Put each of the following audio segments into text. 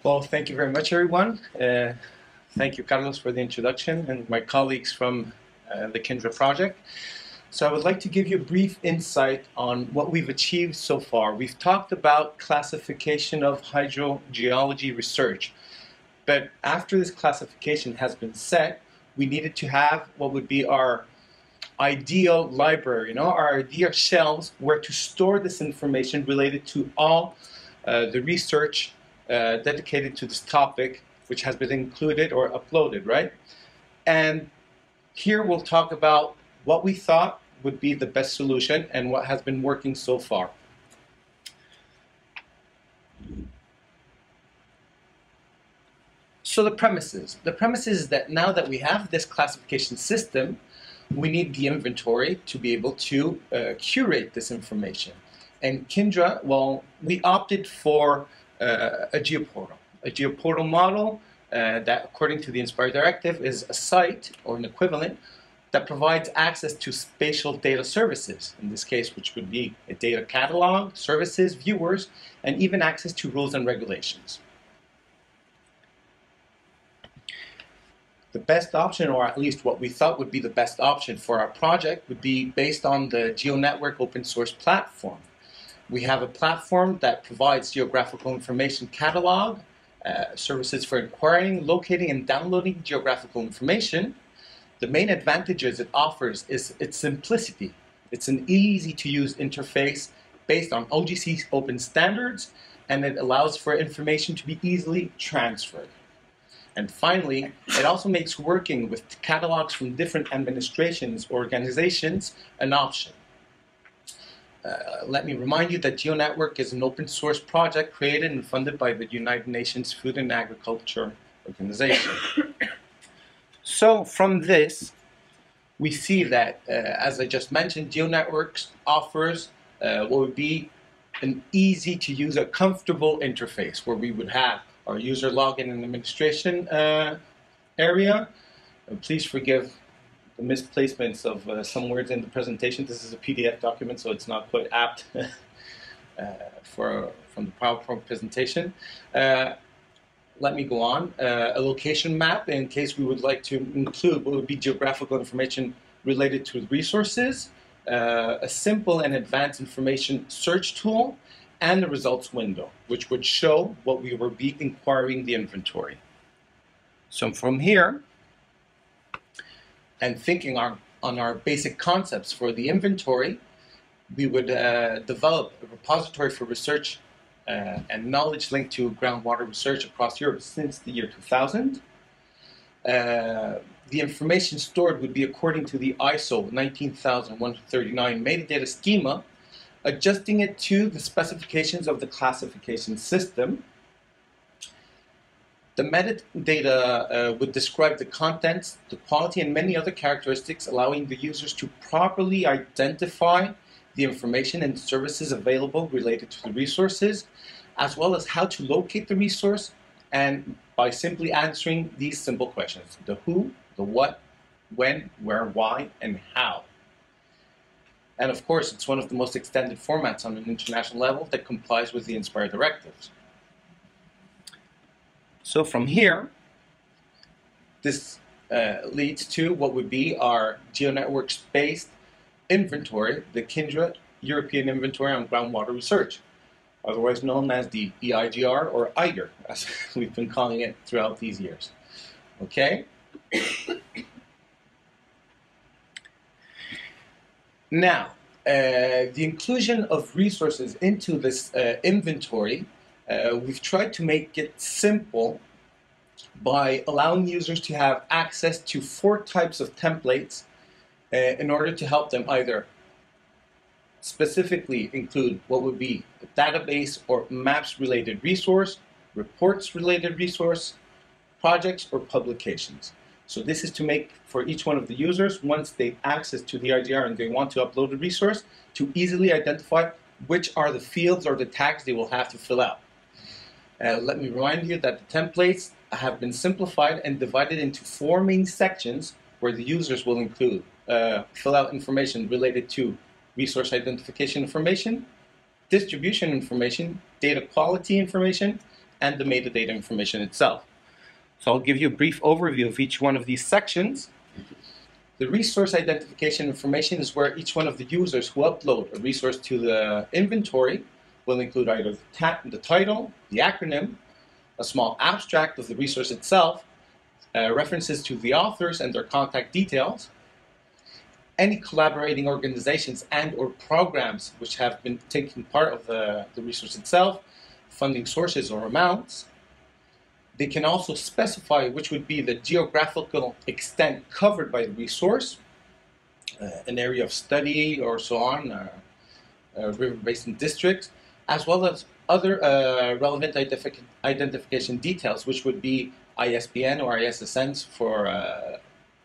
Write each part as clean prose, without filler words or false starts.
Well, thank you very much, everyone. Thank you, Carlos, for the introduction, and my colleagues from the KINDRA project. So I would like to give you a brief insight on what we've achieved so far. We've talked about classification of hydrogeology research, but after this classification has been set, we needed to have what would be our ideal library, our ideal shelves where to store this information related to all the research dedicated to this topic, which has been included or uploaded, right? And here we'll talk about what we thought would be the best solution and what has been working so far. So the premise is that now that we have this classification system, we need the inventory to be able to curate this information. And KINDRA, well, we opted for a geoportal model that, according to the Inspire Directive, is a site or an equivalent that provides access to spatial data services, in this case, which would be a data catalog, services, viewers, and even access to rules and regulations. The best option, or at least what we thought would be the best option for our project, would be based on the GeoNetwork open source platform. We have a platform that provides geographical information catalog, services for acquiring, locating, and downloading geographical information. The main advantages it offers is its simplicity. It's an easy-to-use interface based on OGC's open standards, and it allows for information to be easily transferred. And finally, it also makes working with catalogs from different administrations, organizations, an option. Let me remind you that GeoNetwork is an open source project created and funded by the United Nations Food and Agriculture Organization. So from this, we see that, as I just mentioned, GeoNetworks offers what would be an easy-to-use, a comfortable interface where we would have our user login and administration area. Please forgive the misplacements of some words in the presentation. This is a PDF document, so it's not quite apt from the PowerPoint presentation. Let me go on. A location map in case we would like to include what would be geographical information related to resources, a simple and advanced information search tool, and the results window, which would show what we would be inquiring the inventory. So from here, and thinking on our basic concepts for the inventory, we would develop a repository for research and knowledge linked to groundwater research across Europe since the year 2000. The information stored would be according to the ISO 19139 metadata schema, adjusting it to the specifications of the classification system. The metadata would describe the contents, the quality, and many other characteristics, allowing the users to properly identify the information and services available related to the resources, as well as how to locate the resource, and by simply answering these simple questions: the who, the what, when, where, why, and how. And of course, it's one of the most extended formats on an international level that complies with the Inspire directives. So from here, this leads to what would be our GeoNetworks-based inventory, the KINDRA European Inventory on Groundwater Research, otherwise known as the EIGR or EIGR, as we've been calling it throughout these years. Okay? Now, the inclusion of resources into this inventory, we've tried to make it simple by allowing users to have access to 4 types of templates in order to help them either specifically include what would be a database or maps related resource, reports related resource, projects, or publications. So this is to make for each one of the users, once they access to the IGR and they want to upload a resource, to easily identify which are the fields or the tags they will have to fill out. Let me remind you that the templates have been simplified and divided into 4 main sections where the users will include, fill out information related to resource identification information, distribution information, data quality information, and the metadata information itself. So I'll give you a brief overview of each one of these sections. The resource identification information is where each one of the users who upload a resource to the inventory will include either the title, the acronym, a small abstract of the resource itself, references to the authors and their contact details, any collaborating organizations and or programs which have been taking part of the resource itself, funding sources or amounts. They can also specify which would be the geographical extent covered by the resource, an area of study or so on, river basin districts, as well as other relevant identification details, which would be ISBN or ISSNs for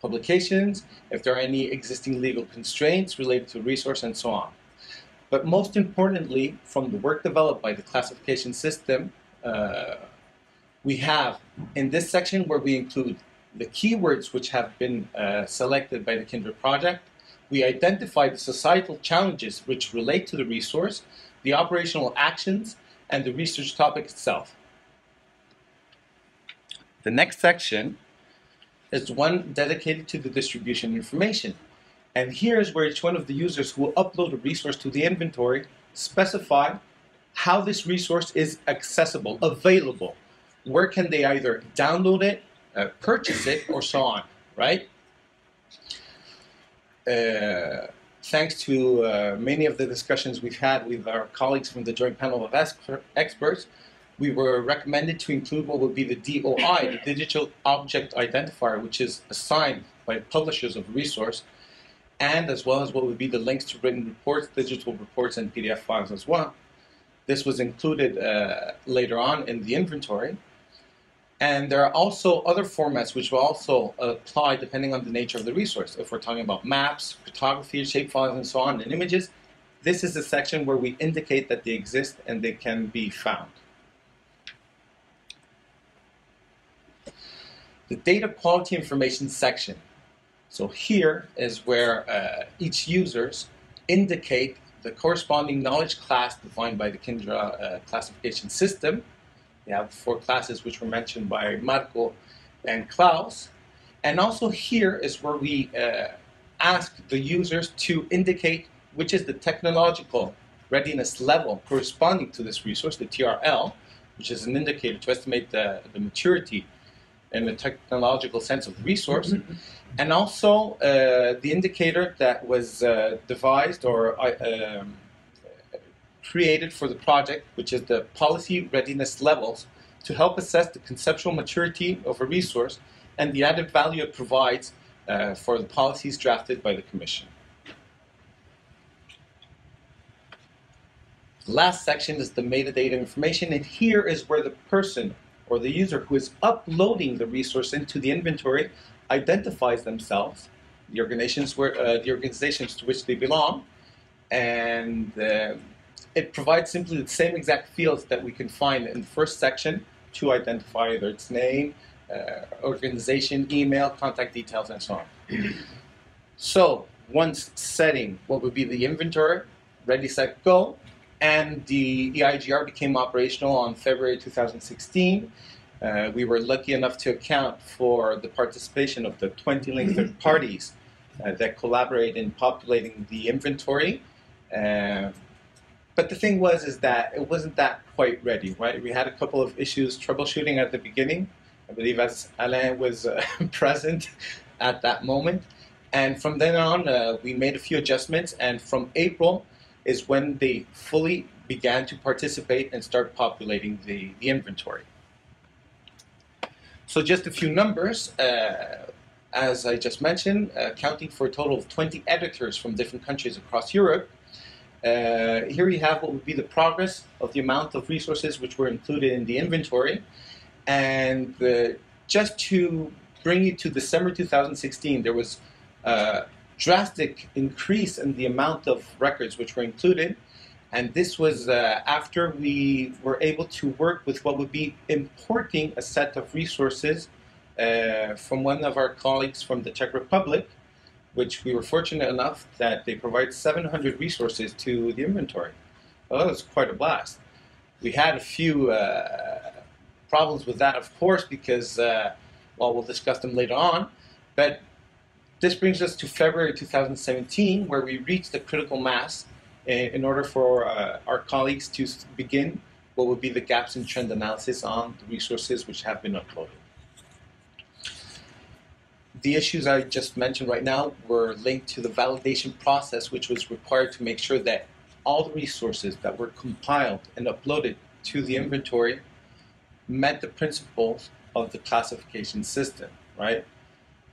publications, if there are any existing legal constraints related to resource, and so on. But most importantly, from the work developed by the classification system, we have in this section where we include the keywords which have been selected by the KINDRA project. We identify the societal challenges which relate to the resource, the operational actions, and the research topic itself. The next section is one dedicated to the distribution information. And here is where each one of the users who will upload a resource to the inventory specify how this resource is accessible, available. Where can they either download it, purchase it, or so on, right? Thanks to many of the discussions we've had with our colleagues from the Joint Panel of Experts, we were recommended to include what would be the DOI, the Digital Object Identifier, which is assigned by publishers of a resource, and as well as what would be the links to written reports, digital reports, and PDF files as well. This was included later on in the inventory. And there are also other formats which will also apply depending on the nature of the resource. If we're talking about maps, photography, shapefiles, and so on, and images, this is a section where we indicate that they exist and they can be found. The data quality information section. So here is where each users indicate the corresponding knowledge class defined by the KINDRA classification system. We have 4 classes which were mentioned by Marco and Klaus. And also here is where we ask the users to indicate which is the technological readiness level corresponding to this resource, the TRL, which is an indicator to estimate the maturity in the technological sense of the resource, and also the indicator that was devised or created for the project, which is the policy readiness levels, to help assess the conceptual maturity of a resource and the added value it provides for the policies drafted by the Commission. The last section is the metadata information, and here is where the person or the user who is uploading the resource into the inventory identifies themselves, the organizations to which they belong, and it provides simply the same exact fields that we can find in the first section to identify either its name, organization, email, contact details, and so on. So once setting what would be the inventory, ready, set, go, and the EIGR became operational on February 2016. We were lucky enough to account for the participation of the 20 linked third parties that collaborate in populating the inventory. But the thing is that it wasn't that quite ready, right? We had a couple of issues troubleshooting at the beginning. I believe as Alain was present at that moment. And from then on, we made a few adjustments, and from April is when they fully began to participate and start populating the inventory. So just a few numbers, as I just mentioned, accounting for a total of 20 editors from different countries across Europe. Here you have what would be the progress of the amount of resources which were included in the inventory. And just to bring you to December 2016, there was a drastic increase in the amount of records which were included. And this was after we were able to work with what would be importing a set of resources from one of our colleagues from the Czech Republic, which we were fortunate enough that they provide 700 resources to the inventory. Well, that was quite a blast. We had a few problems with that, of course, because, well, we'll discuss them later on. But this brings us to February 2017, where we reached the critical mass in order for our colleagues to begin what would be the gaps in trend analysis on the resources which have been uploaded. The issues I just mentioned right now were linked to the validation process, which was required to make sure that all the resources that were compiled and uploaded to the inventory met the principles of the classification system, right?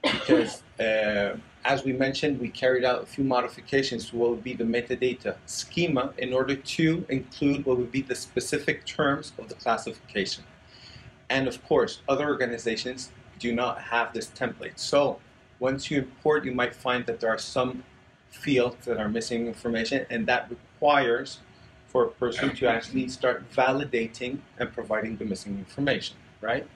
Because, as we mentioned, we carried out a few modifications to what would be the metadata schema in order to include what would be the specific terms of the classification. And of course, other organizations do not have this template. So once you import, you might find that there are some fields that are missing information, and that requires for a person to actually start validating and providing the missing information, right?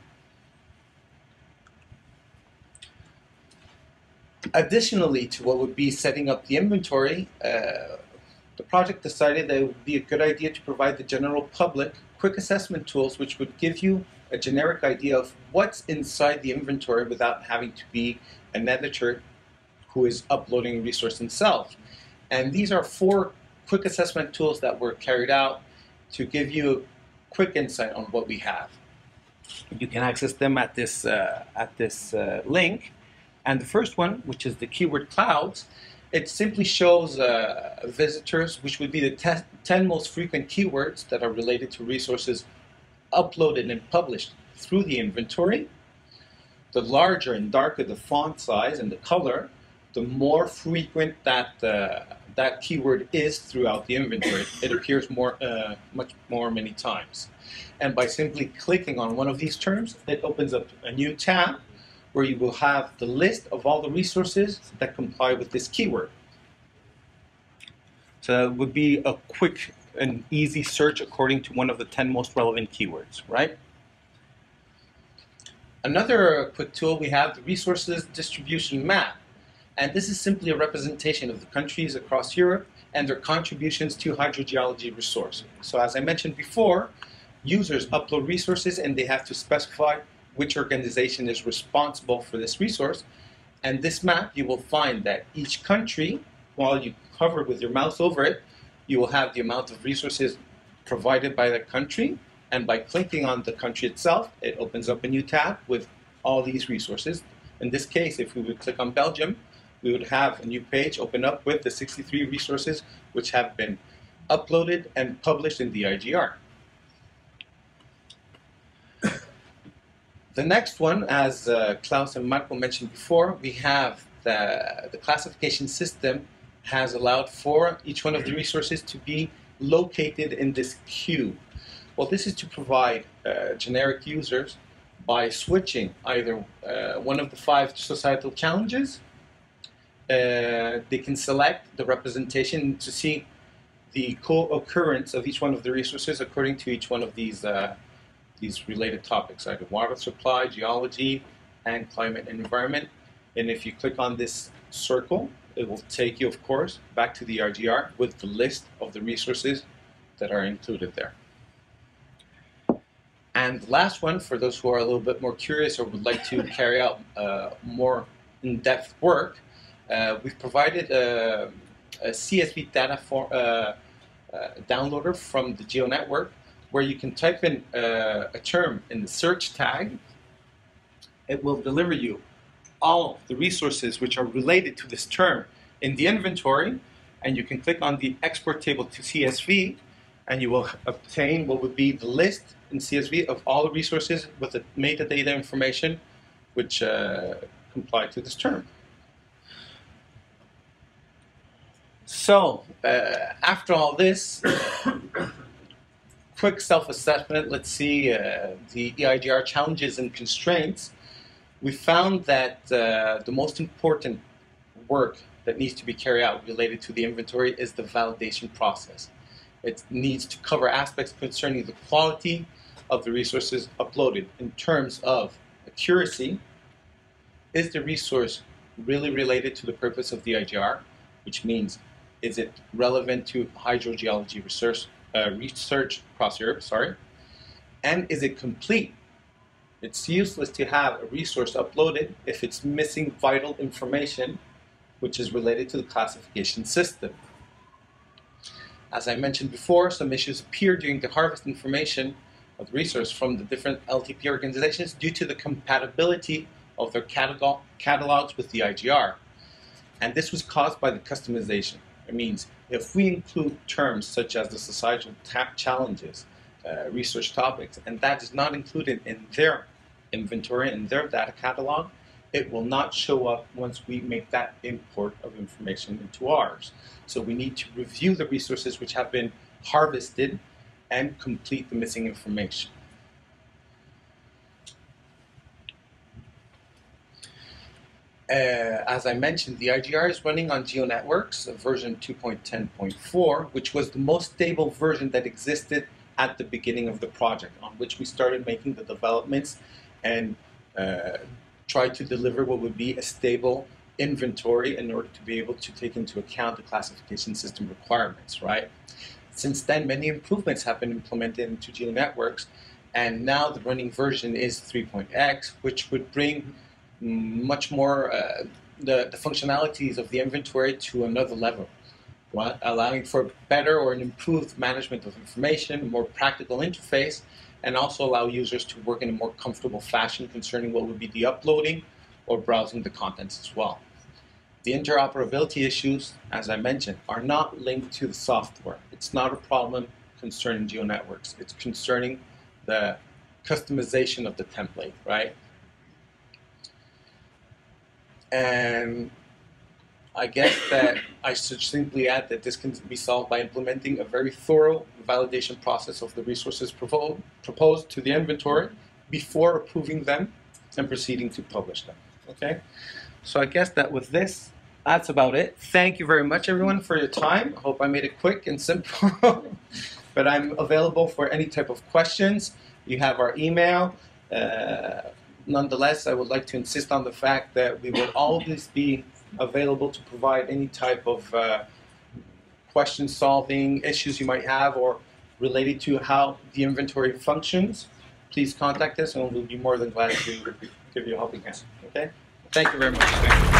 Additionally to what would be setting up the inventory, the project decided that it would be a good idea to provide the general public quick assessment tools which would give you a generic idea of what's inside the inventory without having to be an editor who is uploading a resource themselves. And these are 4 quick assessment tools that were carried out to give you a quick insight on what we have. You can access them at this link. And the first one, which is the keyword clouds, it simply shows visitors, which would be the 10 most frequent keywords that are related to resources uploaded and published through the inventory. The larger and darker the font size and the color, the more frequent that keyword is throughout the inventory. It appears much more many times. And by simply clicking on one of these terms, it opens up a new tab where you will have the list of all the resources that comply with this keyword. So it would be a quick and easy search according to one of the 10 most relevant keywords, right? Another quick tool we have, the resources distribution map. And this is simply a representation of the countries across Europe and their contributions to hydrogeology resource. So as I mentioned before, users upload resources and they have to specify which organization is responsible for this resource. And this map, you will find that each country, while you hover with your mouse over it, you will have the amount of resources provided by the country. And by clicking on the country itself, it opens up a new tab with all these resources. In this case, if we would click on Belgium, we would have a new page open up with the 63 resources which have been uploaded and published in the EIGR. The next one, as Klaus and Marco mentioned before, we have the classification system has allowed for each one of the resources to be located in this queue. Well, this is to provide generic users by switching either one of the 5 societal challenges. They can select the representation to see the co-occurrence of each one of the resources according to each one of these related topics, either water supply, geology, and climate and environment. And if you click on this circle, it will take you, of course, back to the RGR with the list of the resources that are included there. And the last one, for those who are a little bit more curious or would like to carry out more in-depth work, we've provided a CSV data downloader from the Geo Network, where you can type in a term in the search tag. It will deliver you all the resources which are related to this term in the inventory, and you can click on the export table to CSV, and you will obtain what would be the list in CSV of all the resources with the metadata information which comply to this term. So, after all this, quick self-assessment, let's see the EIGR challenges and constraints. We found that the most important work that needs to be carried out related to the inventory is the validation process. It needs to cover aspects concerning the quality of the resources uploaded in terms of accuracy. Is the resource really related to the purpose of the EIGR, which means is it relevant to hydrogeology research across Europe, and is it complete It's useless to have a resource uploaded if it's missing vital information which is related to the classification system. As I mentioned before, some issues appear during the harvest information of the resource from the different LTP organizations due to the compatibility of their catalogs with the IGR. And this was caused by the customization. It means if we include terms such as the societal challenges, research topics, and that is not included in their inventory, in their data catalog, it will not show up once we make that import of information into ours. So we need to review the resources which have been harvested and complete the missing information. As I mentioned, the IGR is running on GeoNetworks, version 2.10.4, which was the most stable version that existed at the beginning of the project, on which we started making the developments and tried to deliver what would be a stable inventory in order to be able to take into account the classification system requirements, right? Since then, many improvements have been implemented into GeoNetworks, and now the running version is 3.x, which would bring much more the functionalities of the inventory to another level, right? Allowing for better or an improved management of information, a more practical interface, and also allow users to work in a more comfortable fashion concerning what would be the uploading or browsing the contents as well. The interoperability issues, as I mentioned, are not linked to the software. It's not a problem concerning GeoNetworks. It's concerning the customization of the template, right? And I guess that I should simply add that this can be solved by implementing a very thorough validation process of the resources proposed to the inventory before approving them and proceeding to publish them, okay? So I guess that with this, that's about it. Thank you very much, everyone, for your time. I hope I made it quick and simple, but I'm available for any type of questions. You have our email. Nonetheless, I would like to insist on the fact that we will always be available to provide any type of question-solving issues you might have or related to how the inventory functions. Please contact us and we'll be more than glad to give you a helping hand. Okay? Thank you very much.